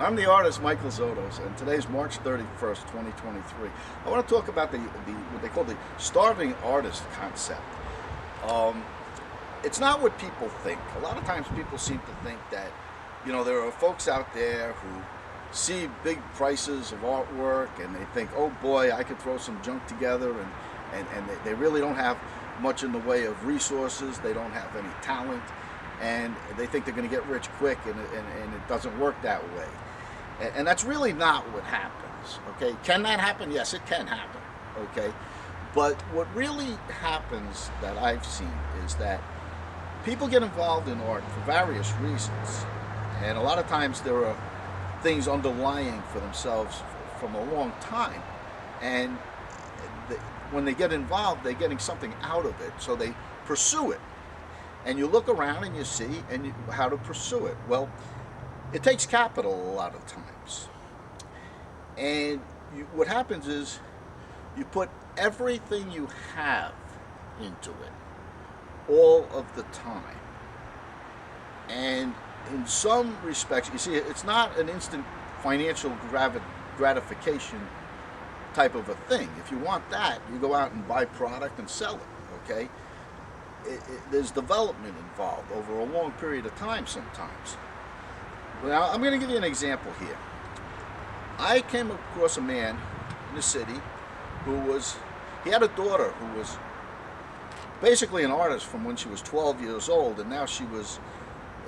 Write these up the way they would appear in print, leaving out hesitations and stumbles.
I'm the artist Michael Zotos, and today's March 31st, 2023. I want to talk about the what they call the starving artist concept. Um, it's not what people think. A lot of times people seem to think that, there are folks out there who see big prices of artwork and they think, oh boy, I could throw some junk together, and they really don't have much in the way of resources. They don't have any talent, and they think they're going to get rich quick, and it doesn't work that way. And that's really not what happens, okay? Can that happen? Yes, it can happen, okay? But what really happens that I've seen is that people get involved in art for various reasons. And a lot of times there are things underlying for themselves from a long time. And when they get involved, they're getting something out of it, so they pursue it. And you look around and you see how to pursue it. Well, it takes capital a lot of times. And what happens is you put everything you have into it, all of the time. And in some respects, you see, it's not an instant financial gratification type of a thing. If you want that, you go out and buy product and sell it, okay? There's development involved over a long period of time sometimes. Now, I'm going to give you an example here. I came across a man in the city he had a daughter who was basically an artist from when she was 12 years old, and now she was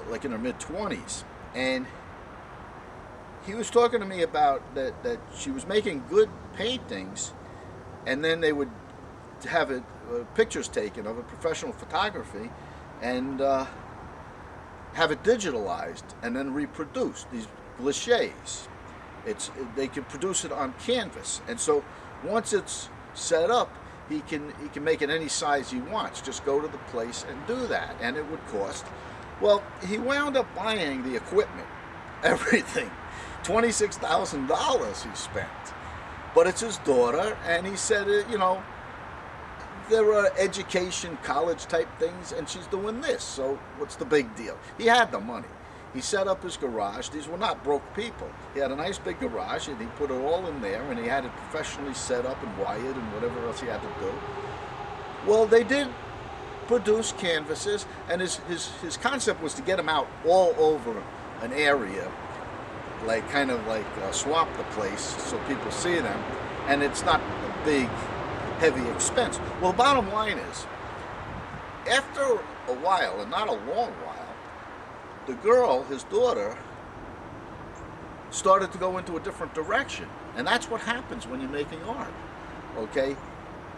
like in her mid-20s. And he was talking to me about that she was making good paintings, and then they would have pictures taken of it, professional photography, and have it digitalized and then reproduced, these cliches. They can produce it on canvas, and so once it's set up, he can make it any size he wants. Just go to the place and do that, and it would cost. Well, he wound up buying the equipment, everything, $26,000 he spent. But it's his daughter, and he said, there are education, college type things, and she's doing this, so what's the big deal? He had the money. He set up his garage. These were not broke people. He had a nice big garage, and he put it all in there, and he had it professionally set up and wired and whatever else he had to do. Well, they did produce canvases, and his concept was to get them out all over an area, kind of like swap the place so people see them, and it's not a big heavy expense. Well, the bottom line is, after a while, and not a long while, the girl, his daughter, started to go into a different direction. And that's what happens when you're making art, okay?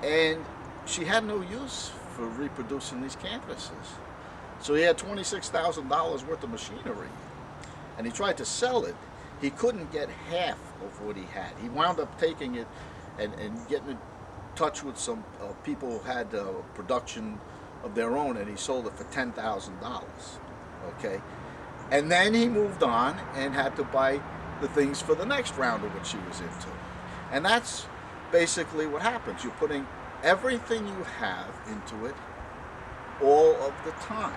And she had no use for reproducing these canvases. So he had $26,000 worth of machinery, and he tried to sell it. He couldn't get half of what he had. He wound up taking it and getting in touch with some people who had production of their own, and he sold it for $10,000. Okay, and then he moved on and had to buy the things for the next round of what she was into. And that's basically what happens. You're putting everything you have into it all of the time.